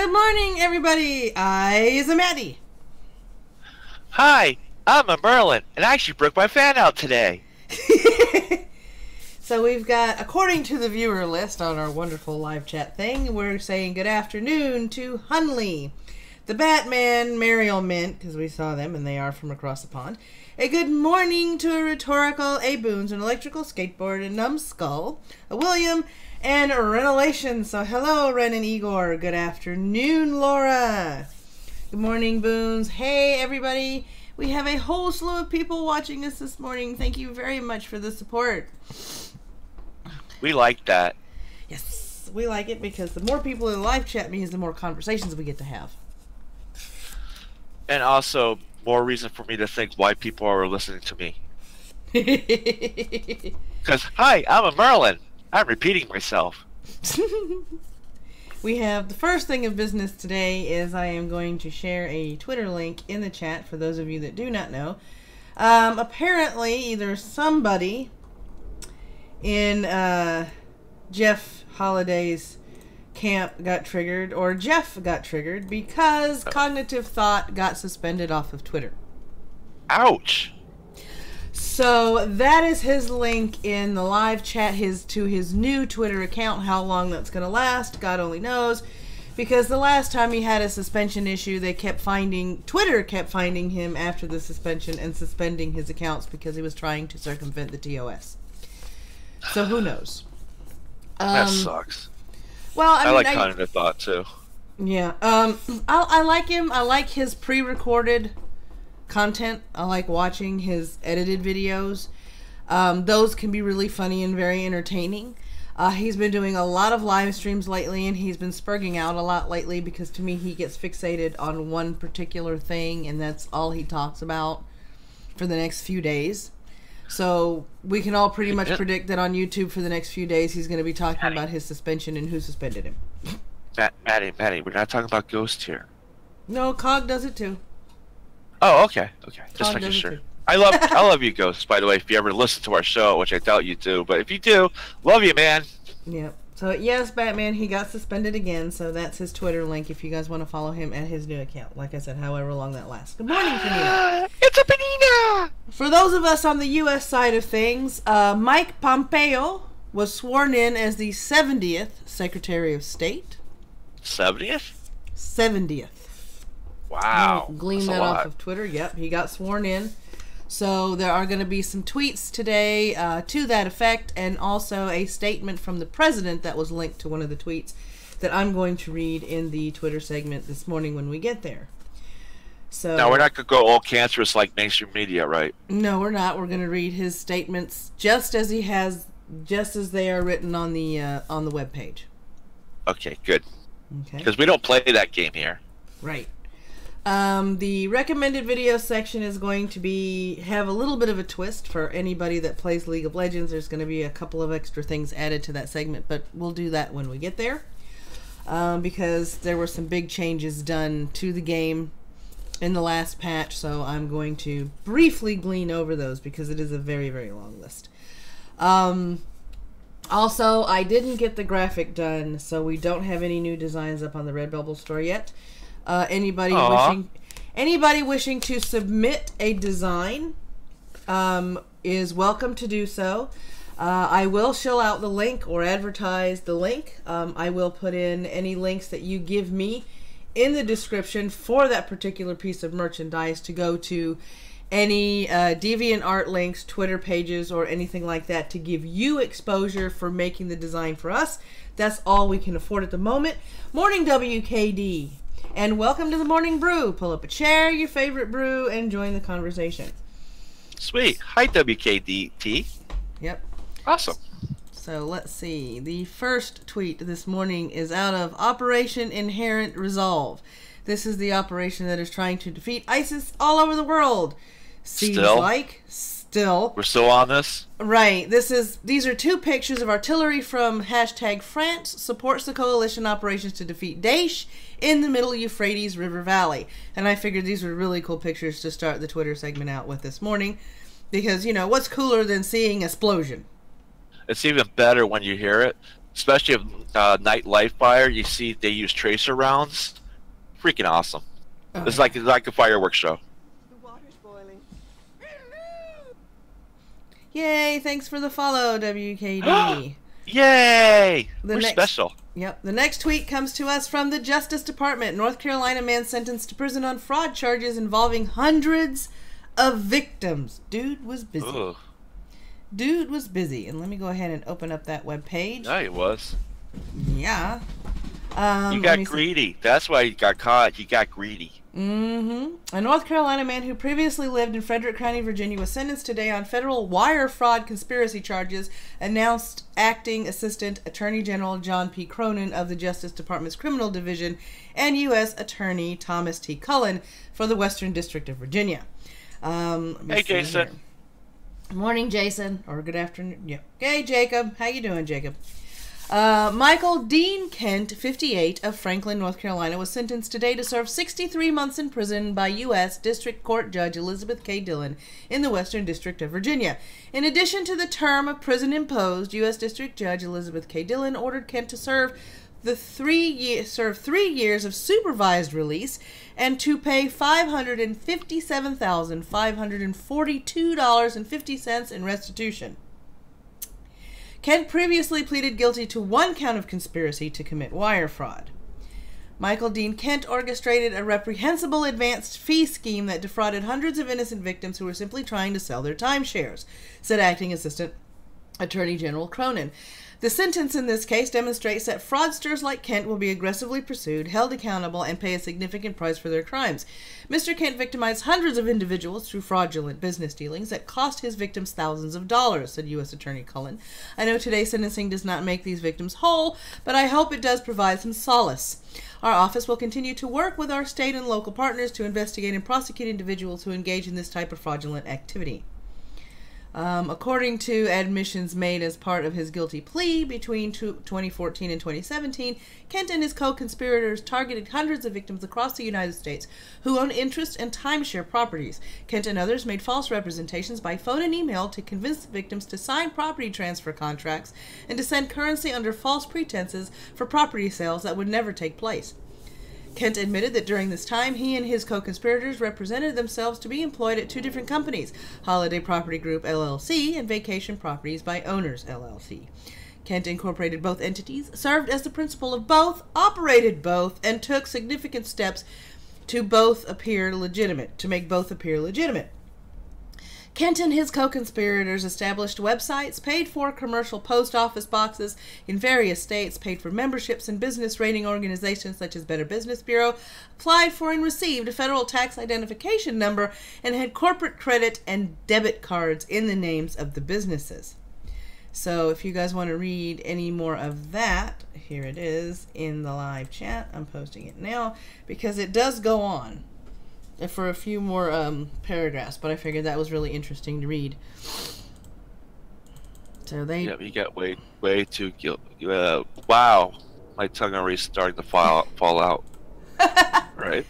Good morning, everybody. I'm Maddy. Hi, I'm a Merlin, and I actually broke my fan out today. So we've got, according to the viewer list on our wonderful live chat thing, we're saying good afternoon to Hunley, the Batman, Mariel Mint, because we saw them and they are from across the pond. A good morning to a rhetorical, a Boons, an electrical skateboard, a numbskull, a William, and a Renelation. So hello, Ren and Igor. Good afternoon, Laura. Good morning, Boons. Hey, everybody. We have a whole slew of people watching us this morning. Thank you very much for the support. We like that. Yes, we like it because the more people in the live chat means the more conversations we get to have. And also, more reason for me to think why people are listening to me. Because, hi, I'm a Merlin. I'm repeating myself. We have the first thing of business today is I am going to share a Twitter link in the chat for those of you that do not know. Apparently, either somebody in Jeff Holliday's camp got triggered, or Jeff got triggered because Cognitive Thought got suspended off of Twitter. Ouch. So that is his link in the live chat to his new Twitter account. How long that's going to last, God only knows. Because the last time he had a suspension issue, Twitter kept finding him after the suspension and suspending his accounts because he was trying to circumvent the TOS. So who knows? That sucks. Well, I mean, like Cognitive Thought too. Yeah. I like him. I like his pre-recorded content. I like watching his edited videos. Those can be really funny and very entertaining. He's been doing a lot of live streams lately, and he's been spurging out a lot lately because to me he gets fixated on one particular thing, and that's all he talks about for the next few days. So we can all pretty much predict that on YouTube for the next few days he's going to be talking about his suspension and who suspended him. Maddy, we're not talking about Ghost here. No, Cog does it too. Oh, okay. Just making sure. I love you, Ghost, by the way, if you ever listen to our show, which I doubt you do. But if you do, love you, man. Yep. So, yes, Batman, he got suspended again, so that's his Twitter link if you guys want to follow him at his new account. Like I said, however long that lasts. Good morning, Panina. It's a Panina! For those of us on the U.S. side of things, Mike Pompeo was sworn in as the 70th Secretary of State. 70th? 70th. Wow. Glean that off of Twitter. Yep, he got sworn in. So there are going to be some tweets today to that effect, and also a statement from the president that was linked to one of the tweets that I'm going to read in the Twitter segment this morning when we get there. So now, we're not going to go all cancerous like mainstream media, right? No, we're not. We're going to read his statements just as they are written on the webpage. Okay, good. Okay. Because we don't play that game here. Right. The recommended video section is going to have a little bit of a twist for anybody that plays League of Legends. There's going to be a couple of extra things added to that segment, but we'll do that when we get there. Because there were some big changes done to the game in the last patch, so I'm going to briefly glean over those because it is a very, very long list. Also, I didn't get the graphic done, so we don't have any new designs up on the Redbubble store yet. Anybody wishing to submit a design is welcome to do so. I will show out the link or advertise the link. I will put in any links that you give me in the description for that particular piece of merchandise to go to any DeviantArt links, Twitter pages, or anything like that to give you exposure for making the design for us. That's all we can afford at the moment. Morning, WKD. And welcome to the Morning Brew. Pull up a chair, your favorite brew, and join the conversation. Sweet. Hi, WKDT. Yep. Awesome. So let's see. The first tweet this morning is out of Operation Inherent Resolve. This is the operation that is trying to defeat ISIS all over the world. Still. We're still on this? Right. These are two pictures of artillery from #France supports the coalition operations to defeat Daesh in the Middle Euphrates River Valley. And I figured these were really cool pictures to start the Twitter segment out with this morning. Because, you know, what's cooler than seeing explosion? It's even better when you hear it. Especially if Night Light Fire, you see they use tracer rounds. Freaking awesome. It's like a fireworks show. The water's boiling. Yay! Thanks for the follow, WKD. Yay! We're special. Yep. The next tweet comes to us from the Justice Department. North Carolina man sentenced to prison on fraud charges involving hundreds of victims. Dude was busy. Ugh. Dude was busy. And let me go ahead and open up that web page. Yeah, he was. Yeah. You got greedy. That's why he got caught. He got greedy. Mm-hmm. A North Carolina man who previously lived in Frederick County, Virginia, was sentenced today on federal wire fraud conspiracy charges, announced Acting Assistant Attorney General John P. Cronin of the Justice Department's Criminal Division and U.S. Attorney Thomas T. Cullen for the Western District of Virginia. Hey, Jason. Morning, Jason. Or good afternoon. Yep. Hey, Jacob. How you doing, Jacob? Michael Dean Kent, 58, of Franklin, North Carolina, was sentenced today to serve 63 months in prison by U.S. District Court Judge Elizabeth K. Dillon in the Western District of Virginia. In addition to the term of prison imposed, U.S. District Judge Elizabeth K. Dillon ordered Kent to serve 3 years of supervised release and to pay $557,542.50 in restitution. Kent previously pleaded guilty to 1 count of conspiracy to commit wire fraud. Michael Dean Kent orchestrated a reprehensible advanced fee scheme that defrauded hundreds of innocent victims who were simply trying to sell their timeshares, said Acting Assistant Attorney General Cronin. The sentence in this case demonstrates that fraudsters like Kent will be aggressively pursued, held accountable, and pay a significant price for their crimes. Mr. Kent victimized hundreds of individuals through fraudulent business dealings that cost his victims thousands of dollars, said U.S. Attorney Cullen. I know today's sentencing does not make these victims whole, but I hope it does provide some solace. Our office will continue to work with our state and local partners to investigate and prosecute individuals who engage in this type of fraudulent activity. According to admissions made as part of his guilty plea between 2014 and 2017, Kent and his co-conspirators targeted hundreds of victims across the United States who own interest and timeshare properties. Kent and others made false representations by phone and email to convince the victims to sign property transfer contracts and to send currency under false pretenses for property sales that would never take place. Kent admitted that during this time, he and his co-conspirators represented themselves to be employed at 2 different companies, Holiday Property Group, LLC, and Vacation Properties by Owners, LLC. Kent incorporated both entities, served as the principal of both, operated both, and took significant steps to make both appear legitimate. Kent and his co-conspirators established websites, paid for commercial post office boxes in various states, paid for memberships in business rating organizations such as Better Business Bureau, applied for and received a federal tax identification number, and had corporate credit and debit cards in the names of the businesses. So if you guys want to read any more of that, here it is in the live chat. I'm posting it now because it does go on for a few more paragraphs, but I figured that was really interesting to read. So they... Yeah, you got way too guilty. Wow. My tongue already starting to fall out. Right?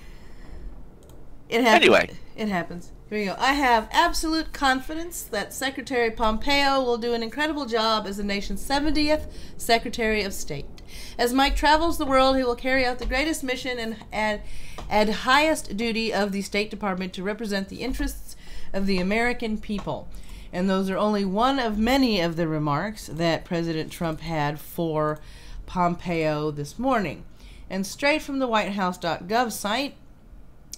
It happens. Anyway. It happens. Here we go. I have absolute confidence that Secretary Pompeo will do an incredible job as the nation's 70th Secretary of State. As Mike travels the world, he will carry out the greatest mission and highest duty of the State Department to represent the interests of the American people. And those are only one of many of the remarks that President Trump had for Pompeo this morning. And straight from the whitehouse.gov site,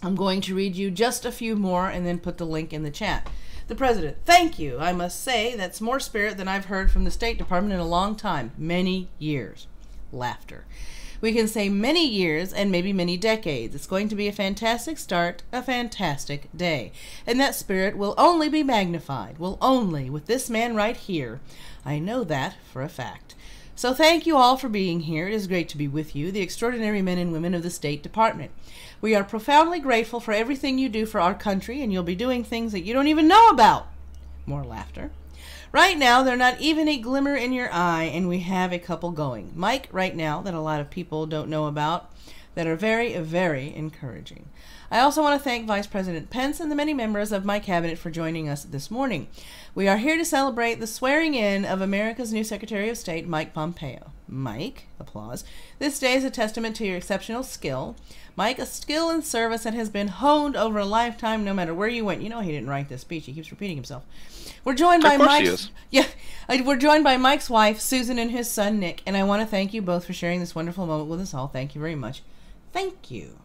I'm going to read you just a few more and then put the link in the chat. The President: thank you. I must say that's more spirit than I've heard from the State Department in a long time. Many years. Laughter. We can say many years and maybe many decades. It's going to be a fantastic start, a fantastic day. And that spirit will only be magnified, will only with this man right here. I know that for a fact. So thank you all for being here. It is great to be with you, the extraordinary men and women of the State Department. We are profoundly grateful for everything you do for our country, and you'll be doing things that you don't even know about. More laughter. Right now, they're not even a glimmer in your eye, and we have a couple going. Mike, right now, that a lot of people don't know about, that are very, very encouraging. I also want to thank Vice President Pence and the many members of my cabinet for joining us this morning. We are here to celebrate the swearing in of America's new Secretary of State, Mike Pompeo. Mike, applause. This day is a testament to your exceptional skill. Mike, a skill and service that has been honed over a lifetime no matter where you went. You know he didn't write this speech. He keeps repeating himself. We're joined by we're joined by Mike's wife, Susan, and his son, Nick, and I want to thank you both for sharing this wonderful moment with us all. Thank you very much. Thank you.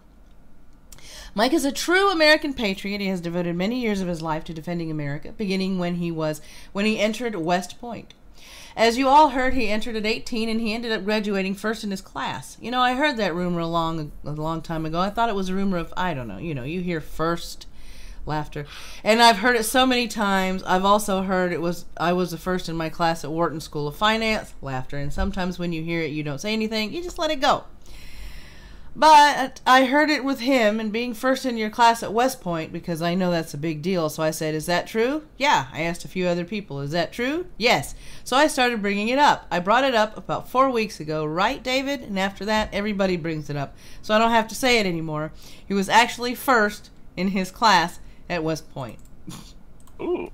Mike is a true American patriot. He has devoted many years of his life to defending America, beginning when he entered West Point. As you all heard, he entered at 18 and he ended up graduating first in his class. You know, I heard that rumor a long time ago. I thought it was a rumor of, I don't know, you hear first laughter. And I've heard it so many times. I've also heard I was the first in my class at Wharton School of Finance, laughter. And sometimes when you hear it, you don't say anything. You just let it go. But I heard it with him and being first in your class at West Point because I know that's a big deal. So I said, is that true? Yeah. I asked a few other people, is that true? Yes. So I started bringing it up. I brought it up about 4 weeks ago, right, David? And after that, everybody brings it up. So I don't have to say it anymore. He was actually first in his class at West Point. Ooh.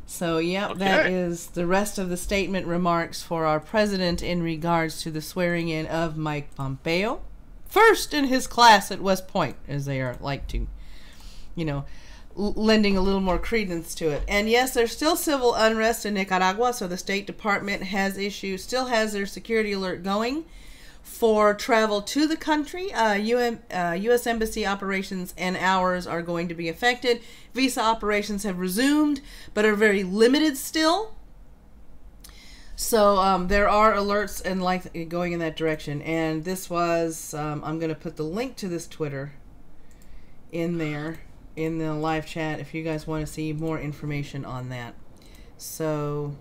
So, yeah, okay. That is the rest of the statement remarks for our president in regards to the swearing in of Mike Pompeo. First in his class at West Point, as they are like to, lending a little more credence to it. And yes, there's still civil unrest in Nicaragua, so the State Department still has their security alert going for travel to the country. U.S. Embassy operations and hours are going to be affected. Visa operations have resumed, but are very limited still. So there are alerts and going in that direction. And this was, I'm going to put the link to this Twitter in there in the live chat if you guys want to see more information on that. So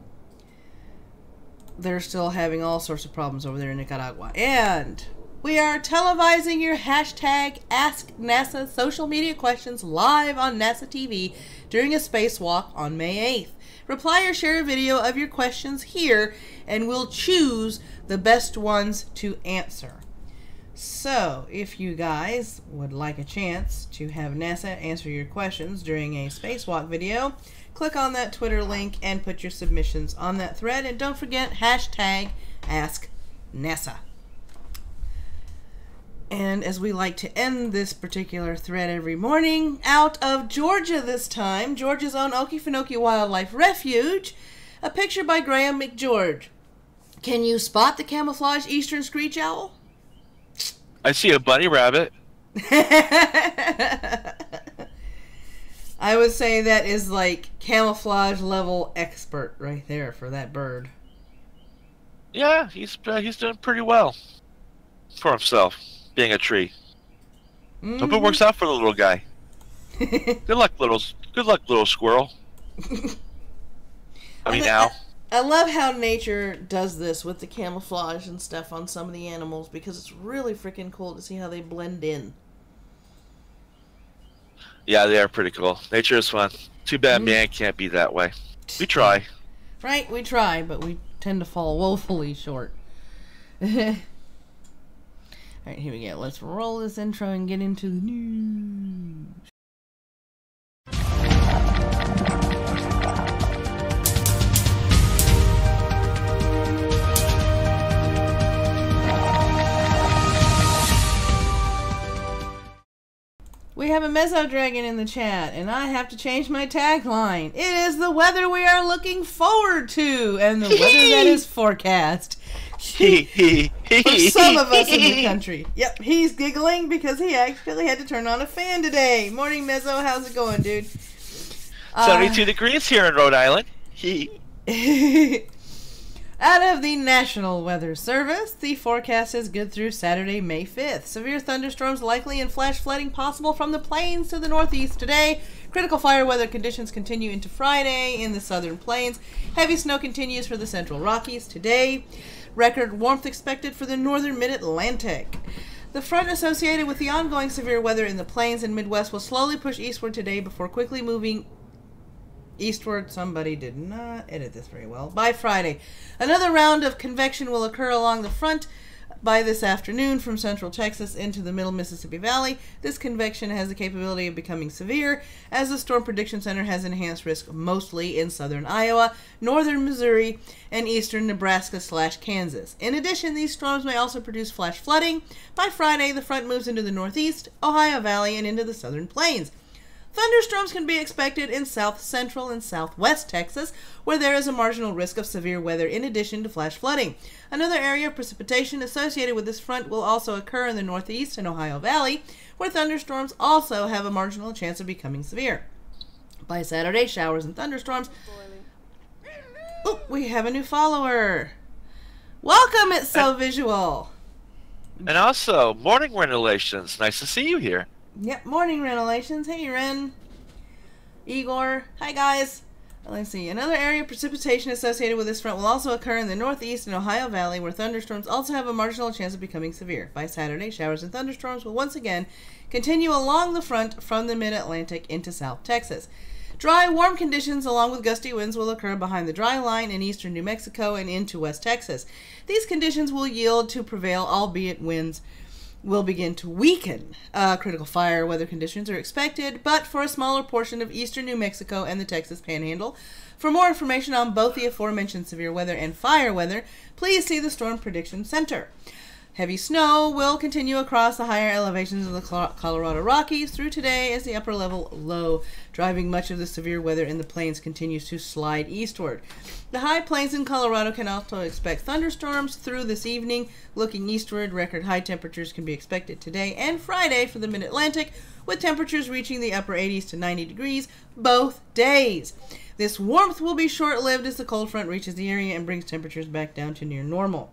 they're still having all sorts of problems over there in Nicaragua. And we are televising your hashtag Ask NASA social media questions live on NASA TV during a spacewalk on May 8th. Reply or share a video of your questions here, and we'll choose the best ones to answer. So, if you guys would like a chance to have NASA answer your questions during a spacewalk video, click on that Twitter link and put your submissions on that thread. And don't forget, hashtag AskNASA. And as we like to end this particular thread every morning, out of Georgia this time, Georgia's own Okefenokee Wildlife Refuge, a picture by Graham McGeorge. Can you spot the camouflage eastern screech owl? I see a bunny rabbit. I would say that is like camouflage level expert right there for that bird. Yeah, he's doing pretty well for himself. Being a tree. Hope it works out for the little guy. Good luck, little squirrel. I love how nature does this with the camouflage and stuff on some of the animals because it's really freaking cool to see how they blend in. Yeah, they are pretty cool. Nature is fun. Too bad man can't be that way. We try. Right, we try, but we tend to fall woefully short. Alright, here we go. Let's roll this intro and get into the news. We have a Mezzo Dragon in the chat, and I have to change my tagline. It is the weather we are looking forward to, and the weather that is forecast. For some of us in the country. Yep, he's giggling because he actually had to turn on a fan today. Morning, Mezzo. How's it going, dude? 72 degrees here in Rhode Island. Out of the National Weather Service, the forecast is good through Saturday, May 5th. Severe thunderstorms likely and flash flooding possible from the plains to the northeast today. Critical fire weather conditions continue into Friday in the southern plains. Heavy snow continues for the central Rockies today. Record warmth expected for the northern mid-Atlantic. The front associated with the ongoing severe weather in the plains and Midwest will slowly push eastward today before quickly moving eastward. Somebody did not edit this very well. By Friday, another round of convection will occur along the front by this afternoon from central Texas into the middle Mississippi Valley. This convection has the capability of becoming severe, as the Storm Prediction Center has enhanced risk mostly in southern Iowa, northern Missouri, and eastern Nebraska/Kansas. In addition, these storms may also produce flash flooding. By Friday, the front moves into the northeast, Ohio Valley, and into the southern plains. Thunderstorms can be expected in south central and southwest Texas, where there is a marginal risk of severe weather in addition to flash flooding. Another area of precipitation associated with this front will also occur in the northeast and Ohio Valley, where thunderstorms also have a marginal chance of becoming severe. By Saturday, showers and thunderstorms. Oh, we have a new follower. Welcome, It's So Visual. And also, morning Renovations. Nice to see you here. Yep, morning Renovations. Hey, Ren. Igor. Hi, guys. Let's see. Another area of precipitation associated with this front will also occur in the northeast and Ohio Valley, where thunderstorms also have a marginal chance of becoming severe. By Saturday, showers and thunderstorms will once again continue along the front from the mid-Atlantic into South Texas. Dry, warm conditions along with gusty winds will occur behind the dry line in eastern New Mexico and into West Texas. These conditions will yield to prevail, albeit winds will begin to weaken. Critical fire weather conditions are expected, but for a smaller portion of eastern New Mexico and the Texas Panhandle. For more information on both the aforementioned severe weather and fire weather, please see the Storm Prediction Center. Heavy snow will continue across the higher elevations of the Colorado Rockies through today as the upper level low, driving much of the severe weather in the plains continues to slide eastward. The high plains in Colorado can also expect thunderstorms through this evening. Looking eastward, record high temperatures can be expected today and Friday for the mid-Atlantic, with temperatures reaching the upper 80s to 90 degrees both days. This warmth will be short-lived as the cold front reaches the area and brings temperatures back down to near normal.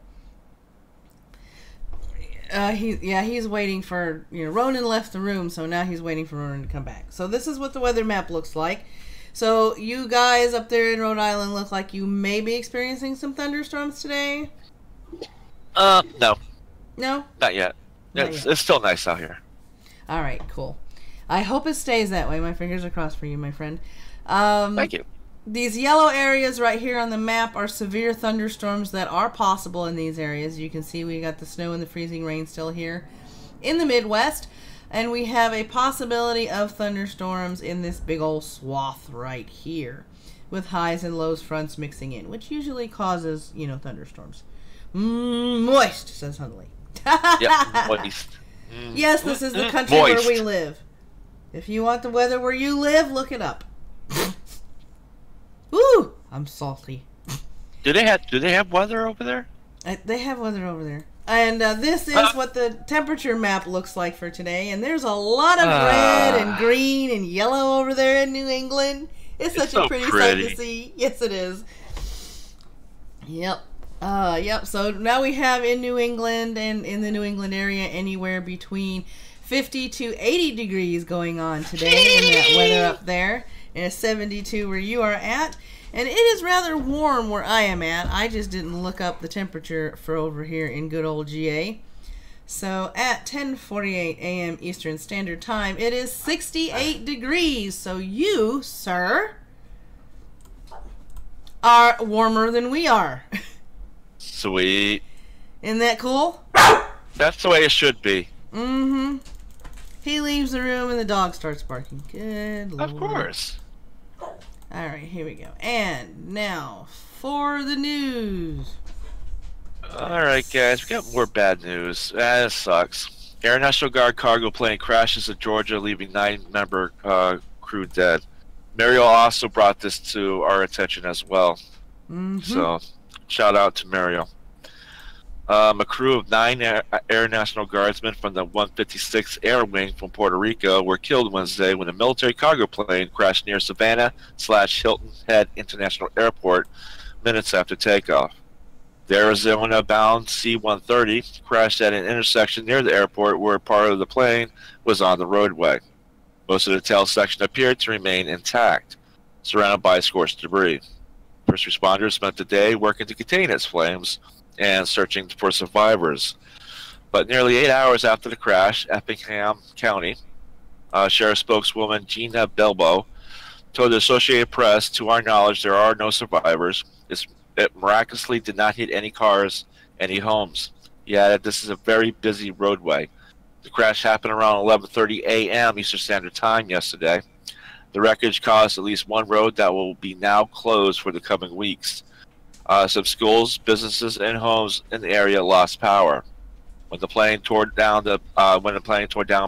He's waiting for, Ronan left the room, so now he's waiting for Ronan to come back. So this is what the weather map looks like. So you guys up there in Rhode Island look like you may be experiencing some thunderstorms today? No. No? Not yet. It's still nice out here. All right, cool. I hope it stays that way. My fingers are crossed for you, my friend. Thank you. These yellow areas right here on the map are severe thunderstorms that are possible in these areas. You can see we got the snow and the freezing rain still here in the Midwest. And we have a possibility of thunderstorms in this big old swath right here, with highs and lows fronts mixing in, which usually causes, thunderstorms. Moist, says Hundley. Yep, moist. Yes, this is the country where we live. If you want the weather where you live, look it up. Ooh, I'm salty. Do they have weather over there? They have weather over there. And this is what the temperature map looks like for today. And there's a lot of red and green and yellow over there in New England. It's such a pretty sight to see. Yes, it is. Yep. So now we have in New England and in the New England area anywhere between 50 to 80 degrees going on today in that weather up there. And it's 72 where you are at. And it is rather warm where I am at. I just didn't look up the temperature for over here in good old GA. So at 10:48 a.m. Eastern Standard Time, it is 68 degrees. So you, sir, are warmer than we are. Sweet. Isn't that cool? That's the way it should be. Mm-hmm. He leaves the room and the dog starts barking. Good Lord. Of course. Alright, here we go. And now for the news. Alright, guys, we got more bad news. That sucks. Air National Guard cargo plane crashes in Georgia, leaving 9-member crew dead. Mariel also brought this to our attention as well. So, shout out to Mariel. A crew of 9 Air National Guardsmen from the 156th Air Wing from Puerto Rico were killed Wednesday when a military cargo plane crashed near Savannah/Hilton Head International Airport minutes after takeoff. The Arizona-bound C-130 crashed at an intersection near the airport where part of the plane was on the roadway. Most of the tail section appeared to remain intact, surrounded by scorched debris. First responders spent the day working to contain its flames and searching for survivors. But nearly 8 hours after the crash, Effingham County Sheriff spokeswoman Gina Belbo told the Associated Press, "To our knowledge, there are no survivors. It miraculously did not hit any cars, any homes. He added, "This is a very busy roadway. The crash happened around 11:30 a.m. Eastern Standard Time yesterday. The wreckage caused at least one road that will be now closed for the coming weeks. Some schools, businesses, and homes in the area lost power when the plane tore down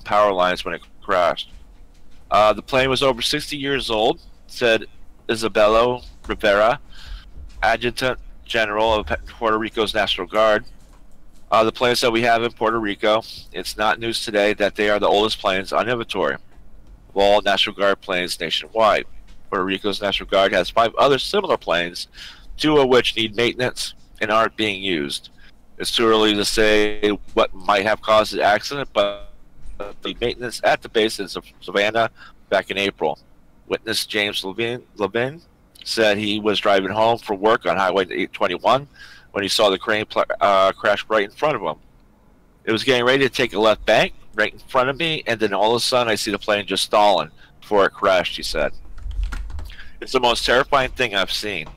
power lines when it crashed. The plane was over 60 years old," said Isabelo Rivera, Adjutant General of Puerto Rico's National Guard. The planes that we have in Puerto Rico, it's not news today that they are the oldest planes on inventory of all National Guard planes nationwide. Puerto Rico's National Guard has 5 other similar planes, 2 of which need maintenance and aren't being used. It's too early to say what might have caused the accident, but the maintenance at the base in Savannah back in April. Witness James Levin said he was driving home from work on Highway 821 when he saw the crane crash right in front of him. It was getting ready to take a left bank right in front of me, and then all of a sudden I see the plane just stalling before it crashed, he said. "It's the most terrifying thing I've seen."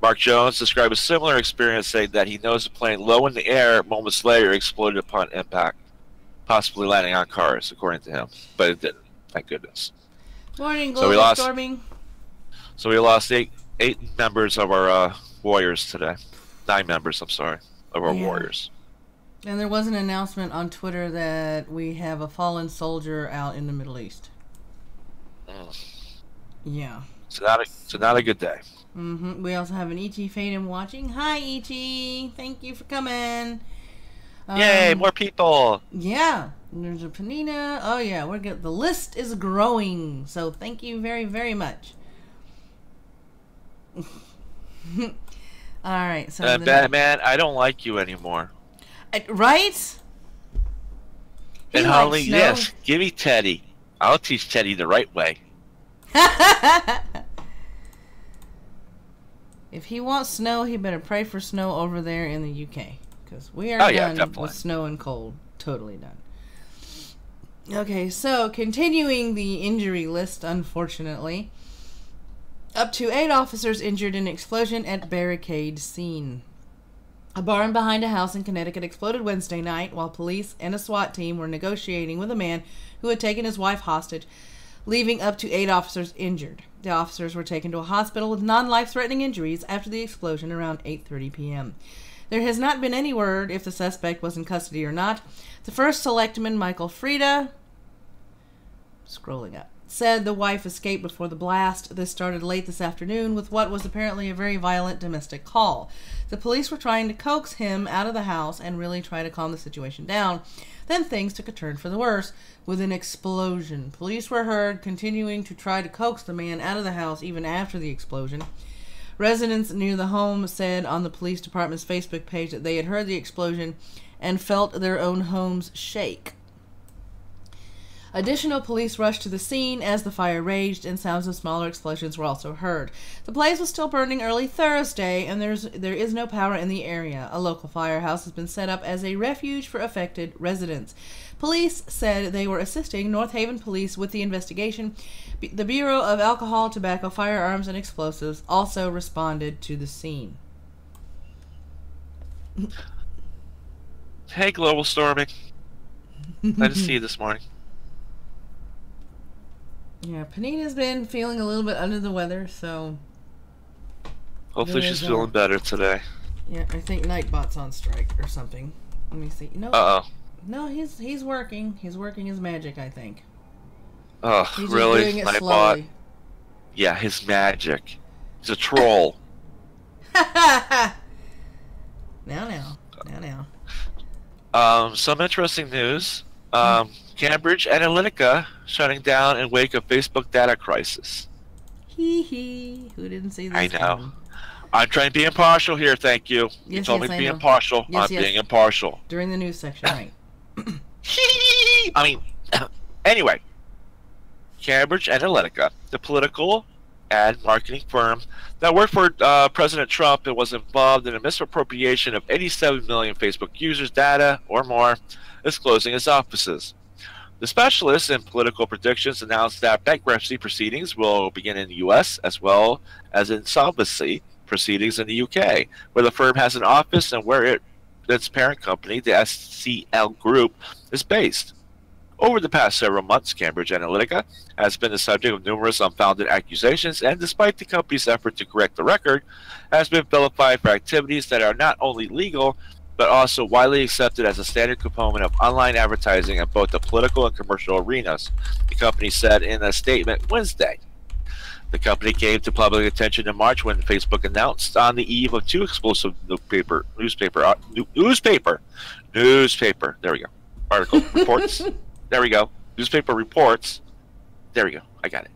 Mark Jones described a similar experience, saying that he knows the plane low in the air moments later exploded upon impact, possibly landing on cars, according to him. But it didn't, thank goodness. Morning, global storming. So we lost eight members of our warriors today. 9 members, I'm sorry, of our warriors. And there was an announcement on Twitter that we have a fallen soldier out in the Middle East. Yeah. So not a good day. We also have an E.T. Fatum watching. Hi, E.T. Thank you for coming. Yay, more people. Yeah. There's a Panina. Oh, yeah. We're good. The list is growing. So thank you very, very much. All right. So Batman, I don't like you anymore. Right? And Holly, yes, give me Teddy. I'll teach Teddy the right way. If he wants snow, he better pray for snow over there in the UK. Because we are done with snow and cold. Totally done. Okay, so continuing the injury list, unfortunately. Up to 8 officers injured in explosion at Barricade scene. A barn behind a house in Connecticut exploded Wednesday night while police and a SWAT team were negotiating with a man who had taken his wife hostage, leaving up to 8 officers injured. The officers were taken to a hospital with non-life-threatening injuries after the explosion around 8:30 p.m. There has not been any word if the suspect was in custody or not. The first selectman, Michael Frieda, scrolling up, said the wife escaped before the blast. This started late this afternoon with what was apparently a very violent domestic call. The police were trying to coax him out of the house and really try to calm the situation down. Then things took a turn for the worse with an explosion. Police were heard continuing to try to coax the man out of the house even after the explosion. Residents near the home said on the police department's Facebook page that they had heard the explosion and felt their own homes shake. Additional police rushed to the scene as the fire raged, and sounds of smaller explosions were also heard. The blaze was still burning early Thursday, and there is no power in the area. A local firehouse has been set up as a refuge for affected residents. Police said they were assisting North Haven Police with the investigation. The Bureau of Alcohol, Tobacco, Firearms, and Explosives also responded to the scene. Hey, Global Storming. Glad to see you this morning. Yeah, Panina's been feeling a little bit under the weather, so... Hopefully she's feeling better today. Yeah, I think Nightbot's on strike or something. Let me see. No, uh-oh. No, he's working. He's working his magic, I think. Oh, he's really? Just doing it slowly. Yeah, his magic. He's a troll. Now. Some interesting news. Cambridge Analytica shutting down in wake of Facebook data crisis. Hee. Who didn't see this? I know. I'm trying to be impartial here, thank you. Yes, you told me to be know. impartial. Yes, I'm being impartial. During the news section, right. I mean, anyway. Cambridge Analytica, the political and marketing firm that worked for President Trump and was involved in a misappropriation of 87 million Facebook users' data or more, is closing its offices. The specialists in political predictions announced that bankruptcy proceedings will begin in the U.S. as well as insolvency proceedings in the UK, where the firm has an office and where it its parent company, the SCL Group, is based. Over the past several months, Cambridge Analytica has been the subject of numerous unfounded accusations, and despite the company's effort to correct the record, has been vilified for activities that are not only legal, but also widely accepted as a standard component of online advertising in both the political and commercial arenas, the company said in a statement Wednesday. The company came to public attention in March when Facebook announced on the eve of two explosive newspaper, there we go, article reports, there we go, newspaper reports, there we go, I got it.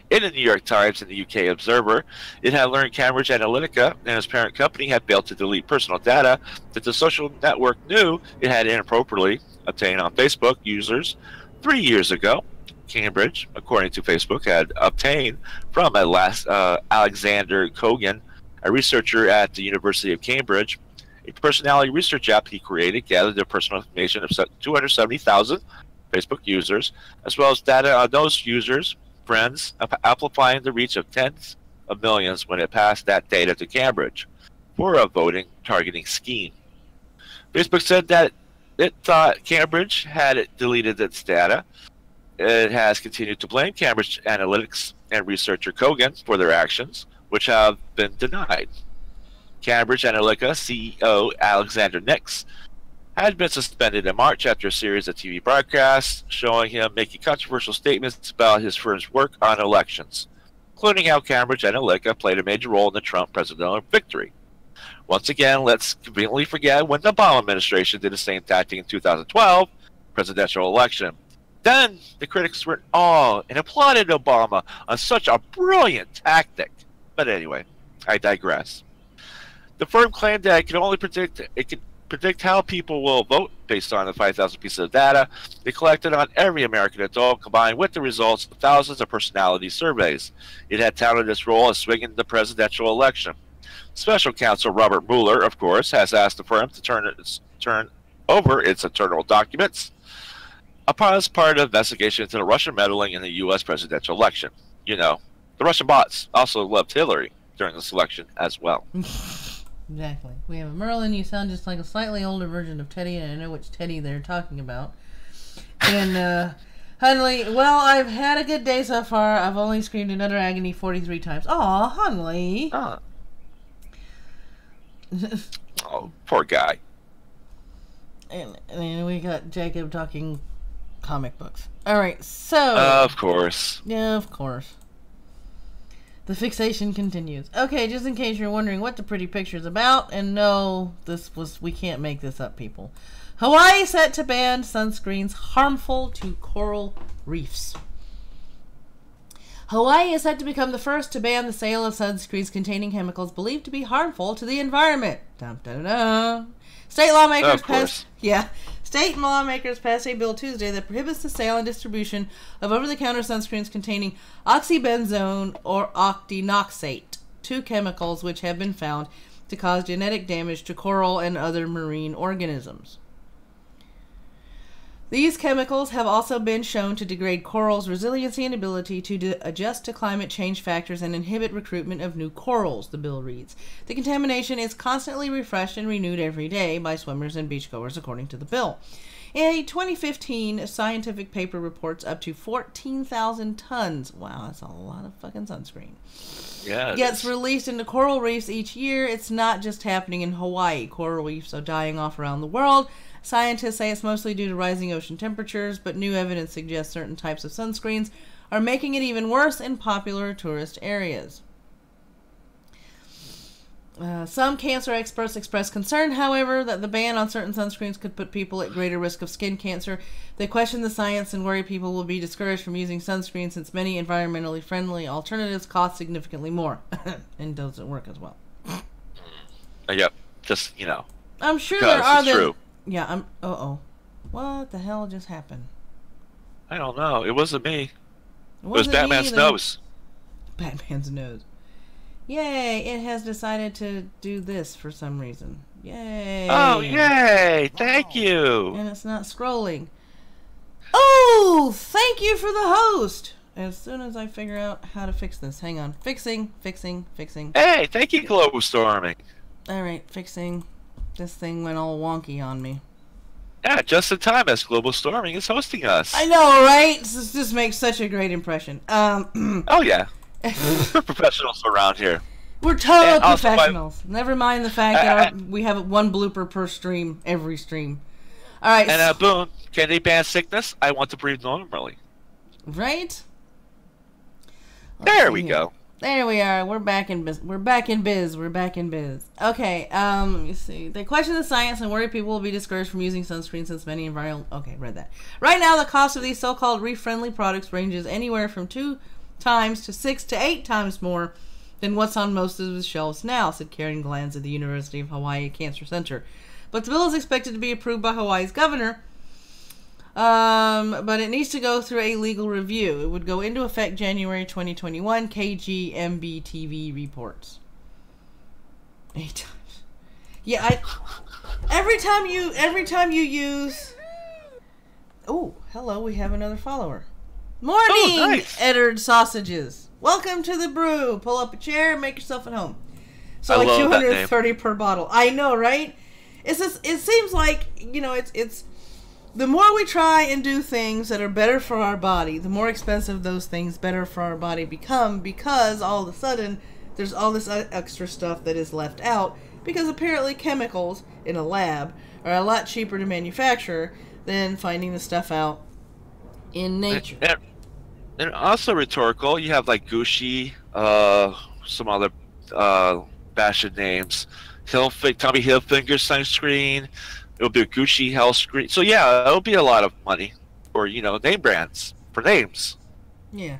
In the New York Times and the UK Observer, it had learned Cambridge Analytica and its parent company had failed to delete personal data that the social network knew it had inappropriately obtained on Facebook users 3 years ago. Cambridge, according to Facebook, had obtained from Alexander Kogan, a researcher at the University of Cambridge, a personality research app he created, gathered the personal information of 270,000 Facebook users, as well as data on those users' friends, amplifying the reach of tens of millions when it passed that data to Cambridge for a voting targeting scheme. Facebook said that it thought Cambridge had deleted its data. It has continued to blame Cambridge Analytics and researcher Kogan for their actions, which have been denied. Cambridge Analytica CEO Alexander Nix had been suspended in March after a series of TV broadcasts showing him making controversial statements about his firm's work on elections, including how Cambridge Analytica played a major role in the Trump presidential victory. Once again, let's conveniently forget when the Obama administration did the same tactic in 2012 presidential election. Then the critics were in awe and applauded Obama on such a brilliant tactic. But anyway, I digress. The firm claimed that it could predict how people will vote based on the 5,000 pieces of data they collected on every American adult, combined with the results of thousands of personality surveys. It had touted its role as swinging the presidential election. Special counsel Robert Mueller, of course, has asked the firm to turn over its internal documents as part of investigation into the Russian meddling in the U.S. presidential election. You know, the Russian bots also loved Hillary during this election as well. Exactly. We have a Merlin. You sound just like a slightly older version of Teddy, and I know which Teddy they're talking about. And, Hunley, well, I've had a good day so far. I've only screamed in utter agony 43 times. Aw, Hunley. Oh, poor guy. And we got Jacob talking comic books. Alright, so... Of course. Yeah, of course. The fixation continues. Okay, just in case you're wondering what the pretty picture's about, and no, we can't make this up, people. Hawaii set to ban sunscreens harmful to coral reefs. Hawaii is set to become the first to ban the sale of sunscreens containing chemicals believed to be harmful to the environment. Dun, dun, dun. State lawmakers passed a bill Tuesday that prohibits the sale and distribution of over-the-counter sunscreens containing oxybenzone or octinoxate, two chemicals which have been found to cause genetic damage to coral and other marine organisms. These chemicals have also been shown to degrade corals' resiliency and ability to adjust to climate change factors and inhibit recruitment of new corals, the bill reads. The contamination is constantly refreshed and renewed every day by swimmers and beachgoers, according to the bill. A 2015 scientific paper reports up to 14,000 tons. Wow, that's a lot of fucking sunscreen. Yeah, gets released into coral reefs each year. It's not just happening in Hawaii. Coral reefs are dying off around the world. Scientists say it's mostly due to rising ocean temperatures, but new evidence suggests certain types of sunscreens are making it even worse in popular tourist areas. Some cancer experts express concern, however, that the ban on certain sunscreens could put people at greater risk of skin cancer. They question the science and worry people will be discouraged from using sunscreen since many environmentally friendly alternatives cost significantly more and doesn't work as well. Yep, just, you know. I'm sure there are true. Yeah, what the hell just happened? I don't know. It wasn't me. It was Batman's nose. Batman's nose. Yay, it has decided to do this for some reason. Yay. Oh, yay. Thank you. And it's not scrolling. Oh, thank you for the host. As soon as I figure out how to fix this. Hang on. Fixing. Hey, thank you, Global Storming. All right, fixing. This thing went all wonky on me. Yeah, just in time as Global Storming is hosting us. I know, right? This makes such a great impression. Oh, yeah. We're professionals around here. We're total professionals. Never mind the fact that we have one blooper per stream, every stream. All right. And boom, can they ban sickness? I want to breathe normally. Right? There we go. There we are. We're back in biz. We're back in biz. Okay, let me see. They question the science and worry people will be discouraged from using sunscreen since many environmental... Okay, read that. Right now, the cost of these so-called reef-friendly products ranges anywhere from 2 times to 6 to 8 times more than what's on most of the shelves now, said Karen Glanz at the University of Hawaii Cancer Center. But the bill is expected to be approved by Hawaii's governor, but it needs to go through a legal review. It would go into effect January 2021, KGMB-TV reports. 8 times. Yeah, every time you use... Oh, hello, we have another follower. Morning, nice. Eddard Sausages. Welcome to the brew. Pull up a chair and make yourself at home. So I like love 230 per bottle. I know, right? It's just, it seems like, you know, it's the more we try and do things that are better for our body, the more expensive those things better for our body become, because all of a sudden there's all this extra stuff that is left out, because apparently chemicals in a lab are a lot cheaper to manufacture than finding the stuff out in nature. And also rhetorical, you have like Gucci, some other fashion names, Tommy Hilfiger sunscreen. It'll be a Gucci health screen. So yeah, it'll be a lot of money for, you know, name brands for names. Yeah.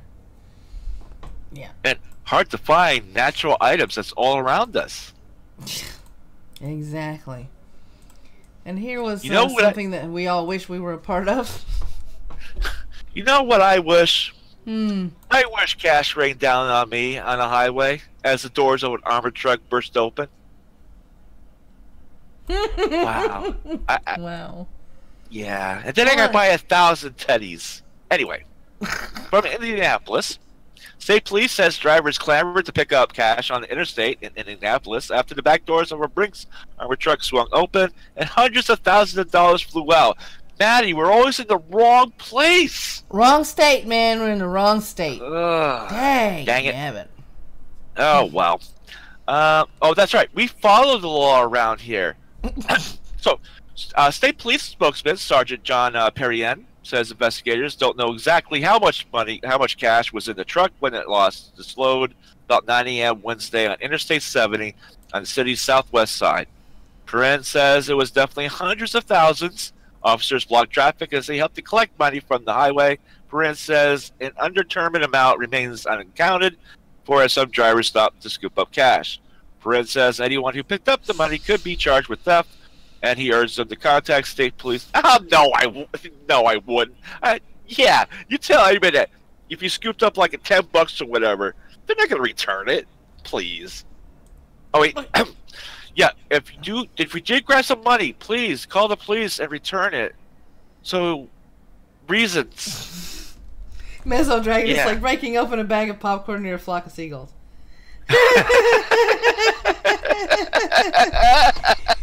Yeah. And hard to find natural items that's all around us. Exactly. And here was something that we all wish we were a part of. You know what I wish? I wish cash rained down on me on a highway as the doors of an armored truck burst open. Wow. Wow. Yeah. And then I gotta buy 1,000 teddies. Anyway, from Indianapolis, state police says drivers clamored to pick up cash on the interstate in Indianapolis after the back doors of a Brinks armored truck swung open and hundreds of thousands of dollars flew out. Maddie, we're always in the wrong place. Wrong state, man. We're in the wrong state. Dang it. Oh, well. Oh, that's right. We follow the law around here. So, state police spokesman Sergeant John Perrien says investigators don't know exactly how much cash was in the truck when it lost its load about 9 a.m. Wednesday on Interstate 70 on the city's southwest side. Perrien says it was definitely hundreds of thousands. Officers blocked traffic as they helped to collect money from the highway. Perrien says an undetermined amount remains unaccounted for as some drivers stopped to scoop up cash. Perrien says anyone who picked up the money could be charged with theft, and he urged them to contact state police. Oh, no, I wouldn't. Yeah, you tell anybody that if you scooped up like $10 or whatever, they're not going to return it. Please. Oh, wait. Yeah, if we did grab some money, please call the police and return it. So, reasons. Mezzo Dragon is like breaking open a bag of popcorn near a flock of seagulls.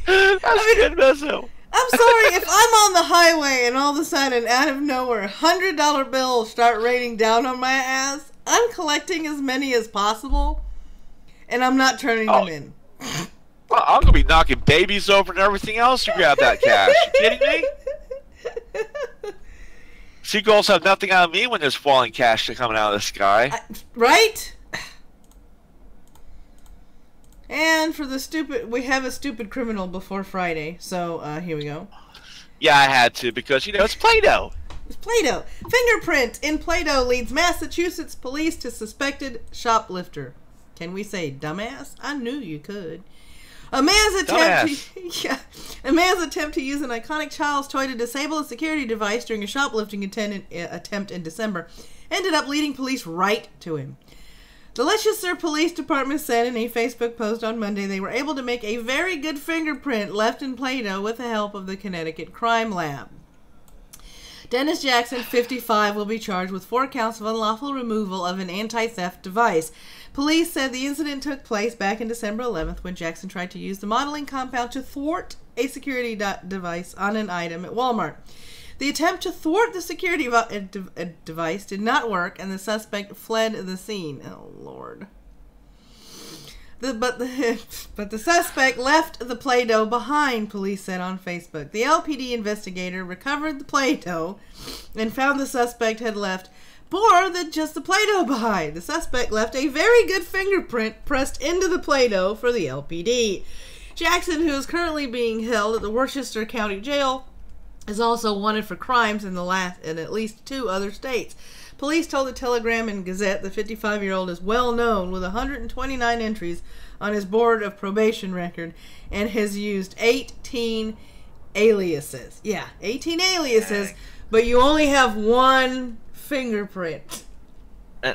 That's good, Mezzo. I'm sorry, if I'm on the highway and all of a sudden, out of nowhere, $100 bills start raining down on my ass, I'm collecting as many as possible, and I'm not turning them in. Well, I'm going to be knocking babies over and everything else to grab that cash. You kidding me? Seagulls have nothing on me when there's falling cash coming out of the sky. Right? And for the stupid... We have a stupid criminal before Friday, so here we go. Yeah, I had to because, you know, it's Play-Doh. It's Play-Doh. Fingerprint in Play-Doh leads Massachusetts police to suspected shoplifter. Can we say dumbass? I knew you could. A man's attempt to use an iconic child's toy to disable a security device during a shoplifting attempt in December ended up leading police right to him. The Leicester Police Department said in a Facebook post on Monday they were able to make a very good fingerprint left in Play-Doh with the help of the Connecticut Crime Lab. Dennis Jackson, 55, will be charged with 4 counts of unlawful removal of an anti-theft device. Police said the incident took place back in December 11th when Jackson tried to use the modeling compound to thwart a security device on an item at Walmart. The attempt to thwart the security device did not work, and the suspect fled the scene. Oh, Lord. But the suspect left the Play-Doh behind, police said on Facebook. The LPD investigator recovered the Play-Doh and found the suspect had left more than just the Play-Doh behind. The suspect left a very good fingerprint pressed into the Play-Doh for the LPD. Jackson, who is currently being held at the Worcester County Jail, is also wanted for crimes in at least 2 other states. Police told the Telegram and Gazette the 55-year-old is well known with 129 entries on his board of probation record and has used 18 aliases. Yeah, 18 aliases, but you only have 1 fingerprint.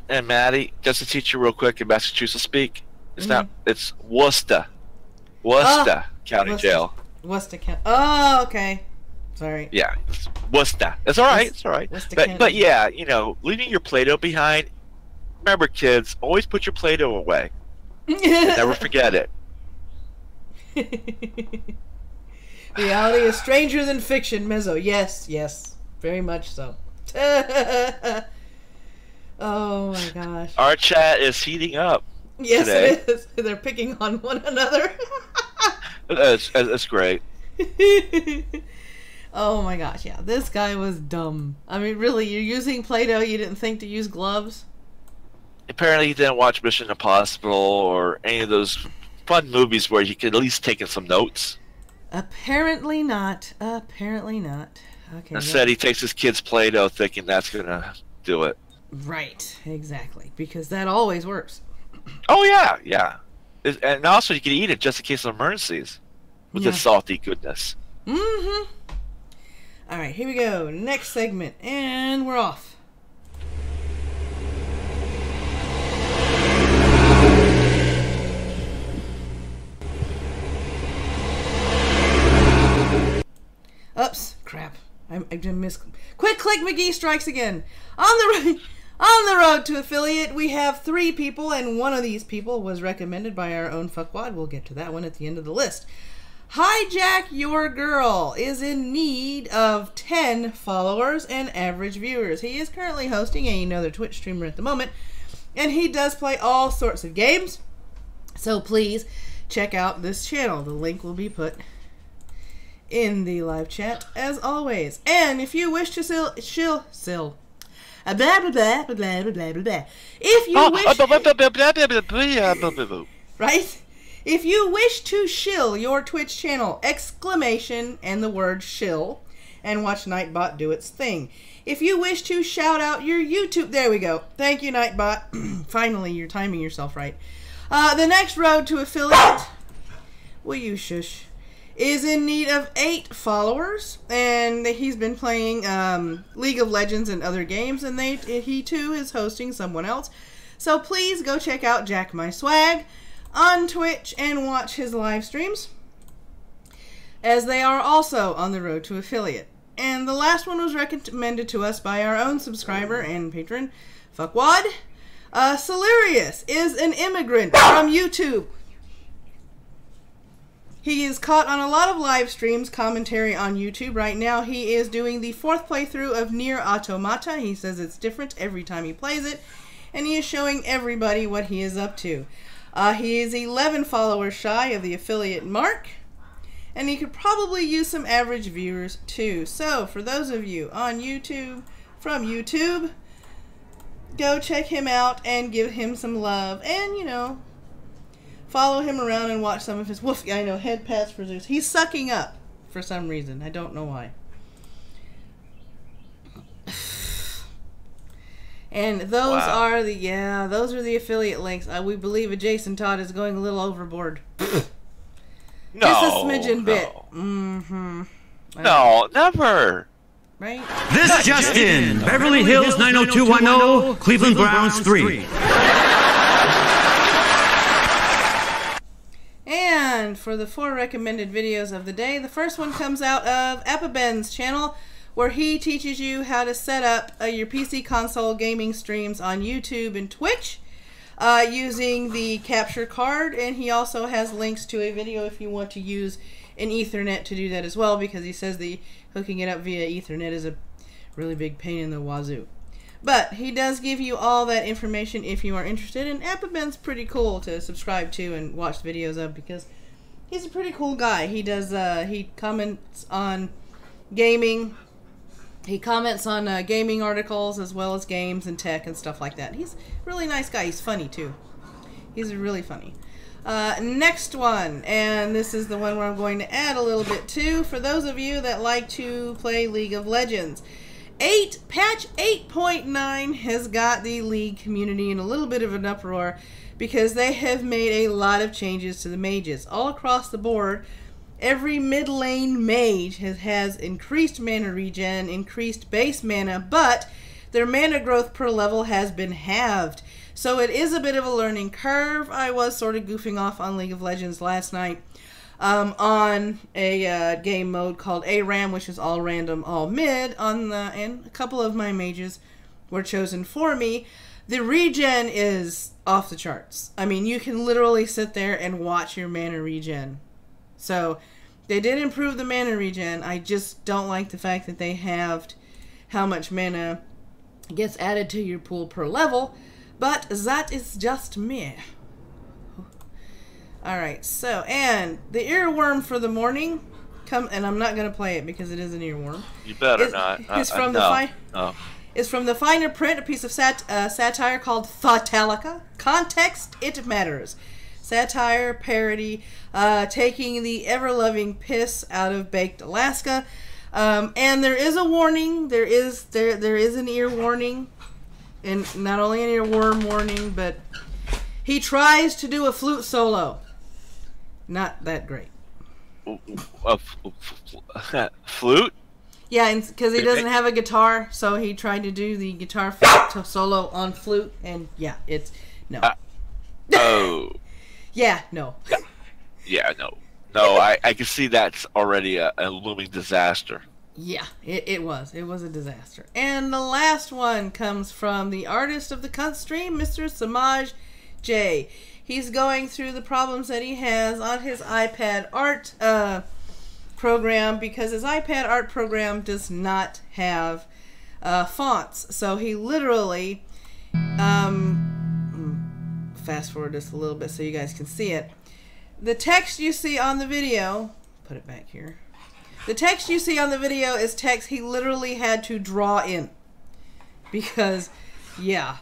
And Maddie, just to teach you real quick in Massachusetts speak, it's not, it's Worcester. Worcester County Jail. Worcester County. Oh, okay. Sorry. Yeah, Worcester. It's all right. It's all right. But yeah, you know, leaving your Play-Doh behind. Remember, kids, always put your Play-Doh away. Never forget it. Reality is stranger than fiction, Mezzo. Yes, yes, very much so. Oh my gosh. Our chat is heating up. Yes, today. It is. They're picking on one another. That's great. Oh my gosh, yeah. This guy was dumb. I mean, really, you're using Play-Doh, you didn't think to use gloves? Apparently he didn't watch Mission Impossible or any of those fun movies where he could at least take some notes. Apparently not. Apparently not. Okay. Instead, he takes his kid's Play-Doh thinking that's going to do it. Right, exactly. Because that always works. Oh, yeah, yeah. And also, you can eat it just in case of emergencies with the salty goodness. Mm-hmm. All right, here we go. Next segment, and we're off. Oops, crap. I missed. Quick Click McGee strikes again. On the road to affiliate, we have 3 people, and one of these people was recommended by our own fuckwad. We'll get to that one at the end of the list. Hijack Your Girl is in need of 10 followers and average viewers. He is currently hosting another Twitch streamer at the moment, and he does play all sorts of games. So please check out this channel. The link will be put in the live chat as always. And if you wish to if you wish right? If you wish to shill your Twitch channel, exclamation and the word shill, and watch Nightbot do its thing. If you wish to shout out your YouTube, there we go. Thank you, Nightbot. Finally, you're timing yourself right. The next road to affiliate, will you shush, is in need of 8 followers, and he's been playing League of Legends and other games, and he too is hosting someone else. So please go check out Jack My Swag on Twitch and watch his live streams, as they are also on the road to affiliate. And the last one was recommended to us by our own subscriber and patron, Fuckwad. Celerius is an immigrant from YouTube. He is caught on a lot of live streams, commentary on YouTube. Right now he is doing the 4th playthrough of Nier Automata. He says it's different every time he plays it, and he is showing everybody what he is up to. He is 11 followers shy of the affiliate mark, and he could probably use some average viewers too. So for those of you on YouTube, from YouTube, go check him out and give him some love, and you know, follow him around and watch some of his head pats for Zeus. He's sucking up for some reason. I don't know why. And those are the affiliate links. We believe Adjacent Todd is going a little overboard. Just a smidgen bit. Mm-hmm. No, never. Right? This just in. Beverly Hills 90210, Cleveland Browns 3. And for the 4 recommended videos of the day, the first one comes out of Appaben's channel, where he teaches you how to set up your PC console gaming streams on YouTube and Twitch. using the capture card, and he also has links to a video if you want to use an Ethernet to do that as well, because he says the hooking it up via Ethernet is a really big pain in the wazoo. But he does give you all that information if you are interested, and Apaben's pretty cool to subscribe to and watch videos of, because he's a pretty cool guy. He does, he comments on gaming. He comments on gaming articles as well as games and tech and stuff like that. He's a really nice guy. He's funny too. He's really funny. Next one, and this is the one where I'm going to add a little bit to, for those of you that like to play League of Legends. Patch 8.9 has got the League community in a little bit of an uproar, because they have made a lot of changes to the mages. All across the board, every mid lane mage has increased mana regen, increased base mana, but their mana growth per level has been halved. So it is a bit of a learning curve. I was sort of goofing off on League of Legends last night on a game mode called ARAM, which is all random, all mid, and a couple of my mages were chosen for me. The regen is off the charts. I mean, you can literally sit there and watch your mana regen. So they did improve the mana regen. I just don't like the fact that they halved how much mana gets added to your pool per level, but that is just me. Alright, so, and the earworm for the morning, and I'm not going to play it because it is an earworm. You better not. It's from It's from the finer print, a piece of satire called Thoughtalica. Context, it matters. Satire, parody, taking the ever-loving piss out of Baked Alaska. And there is a warning. There is an ear warning. And not only an earworm warning, but he tries to do a flute solo. Not that great. Flute? Yeah, because he doesn't have a guitar, so he tried to do the guitar solo on flute, and yeah, it's no. Oh. Yeah, no. Yeah, no. No, I can see that's already a looming disaster. Yeah, it was. It was a disaster. And the last one comes from the artist of the cunt stream, Mr. Samaj J. He's going through the problems that he has on his iPad art program, because his iPad art program does not have fonts. So he literally, fast forward just a little bit so you guys can see it. The text you see on the video, put it back here. The text you see on the video is text he literally had to draw in. Because, yeah.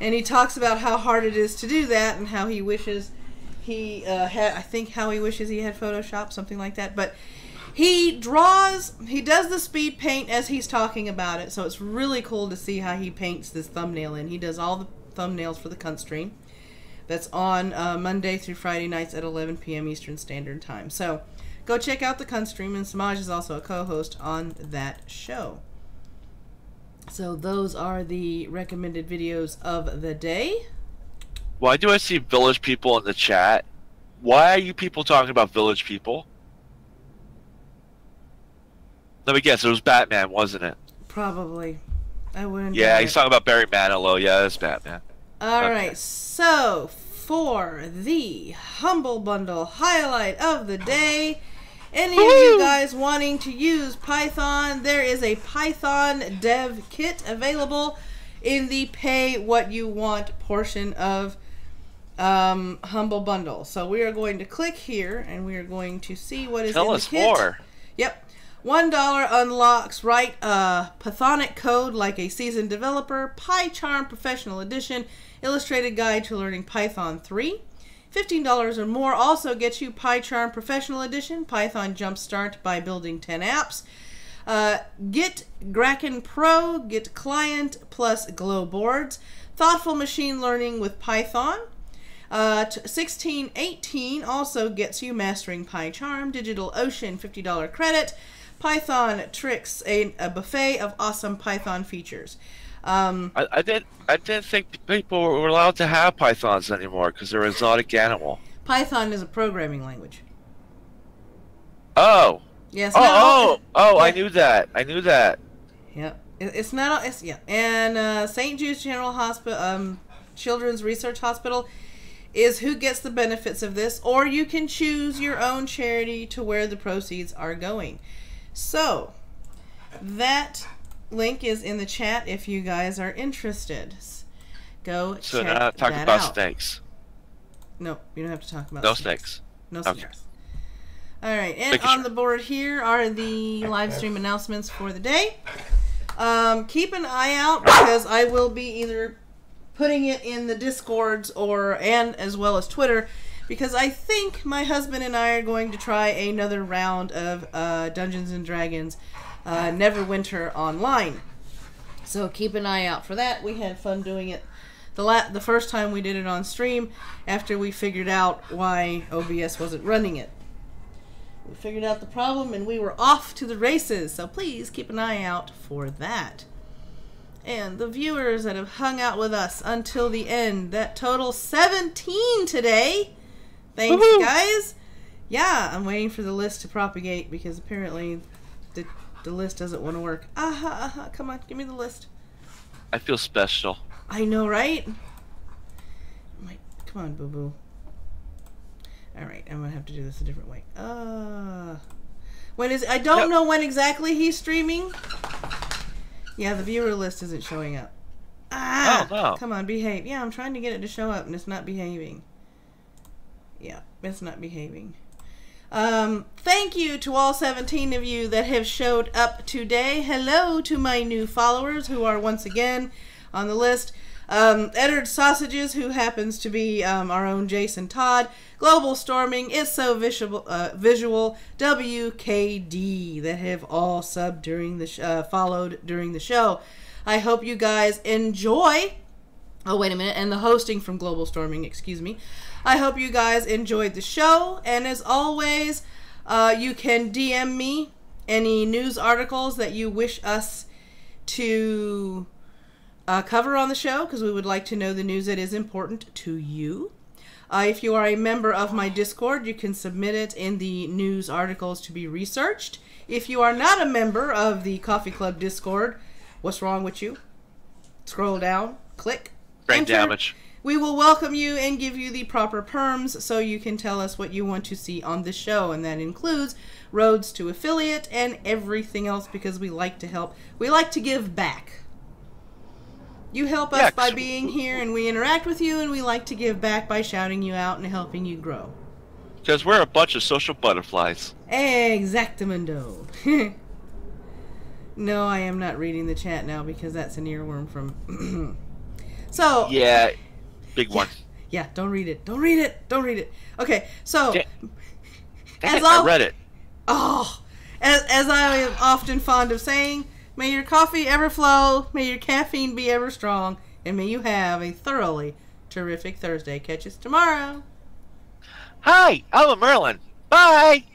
And he talks about how hard it is to do that, and how he wishes he had, I think how he wishes he had Photoshop, something like that. But he does the speed paint as he's talking about it, so it's really cool to see how he paints this thumbnail in. He does all the thumbnails for the cunt stream. That's on Monday through Friday nights at 11 p.m. Eastern Standard Time. So go check out the cunt stream, and Samaj is also a co-host on that show. So those are the recommended videos of the day. Why do I see village people in the chat? Why are you people talking about village people? Let me guess, it was Batman, wasn't it? Probably. I wouldn't. Yeah, he's talking about Barry Manilow. Yeah, that's Batman. Alright, so for the Humble Bundle highlight of the day, any of you guys wanting to use Python, there is a Python dev kit available in the pay what you want portion of Humble Bundle. So we are going to click here, and we are going to see what is in the kit. Tell us more. Yep. $1 unlocks, write Pythonic code like a seasoned developer, PyCharm Professional Edition, illustrated guide to learning Python 3. $15 or more also gets you PyCharm Professional Edition, Python Jumpstart by building 10 apps. Git Kraken Pro, Git Client plus Glow boards. Thoughtful Machine Learning with Python. 1618 also gets you Mastering PyCharm, DigitalOcean $50 credit. Python Tricks, a buffet of awesome Python features. I didn't think people were allowed to have Pythons anymore because they're an exotic animal. Python is a programming language. Oh. Yes. Yeah, yeah. I knew that. I knew that. Yeah. It's not. It's yeah. And St. Jude's General Hospital. Children's Research Hospital is who gets the benefits of this, or you can choose your own charity to where the proceeds are going. So, that link is in the chat if you guys are interested. Go check that out. So, talk about snakes. No, you don't have to talk about no snakes. No snakes. All right, and on the board here are the live stream announcements for the day. Keep an eye out because I will be either putting it in the Discords and as well as Twitter, because I think my husband and I are going to try another round of Dungeons and Dragons Neverwinter Online. So keep an eye out for that. We had fun doing it the first time we did it on stream after we figured out why OBS wasn't running it. We figured out the problem and we were off to the races. So please keep an eye out for that. And the viewers that have hung out with us until the end, that total 17 today. Thanks, guys. Yeah, I'm waiting for the list to propagate because apparently the list doesn't want to work. Come on, give me the list. I feel special. I know, right? Come on, boo-boo. Alright, I'm going to have to do this a different way. When is I don't know when exactly he's streaming. Yeah, the viewer list isn't showing up. Oh, no. Come on, behave. Yeah, I'm trying to get it to show up, and it's not behaving. Yeah, it's not behaving. Thank you to all 17 of you that have showed up today. Hello to my new followers who are once again on the list. Eddard Sausages, who happens to be our own Jason Todd. Global Storming, It's So Visual, WKD, that have all subbed during the followed during the show. I hope you guys enjoy. Oh, wait a minute, and the hosting from Global Storming, excuse me. I hope you guys enjoyed the show, and as always, you can DM me any news articles that you wish us to cover on the show, because we would like to know the news that is important to you. If you are a member of my Discord, you can submit it in the news articles to be researched. If you are not a member of the Coffee Club Discord, what's wrong with you? Scroll down, click, brain enter. Damage. We will welcome you and give you the proper perms so you can tell us what you want to see on the show, and that includes roads to affiliate and everything else, because we like to help. We like to give back. You help us by being here, and we interact with you, and we like to give back by shouting you out and helping you grow. Because we're a bunch of social butterflies. Exactamundo. No, I am not reading the chat now because that's an earworm from... So... Yeah, big one. Yeah, don't read it. Don't read it. Don't read it. Okay, so... I read it. Oh! As I am often fond of saying... May your coffee ever flow, may your caffeine be ever strong, and may you have a thoroughly terrific Thursday. Catch us tomorrow. Hi, I'm a Merlin. Bye!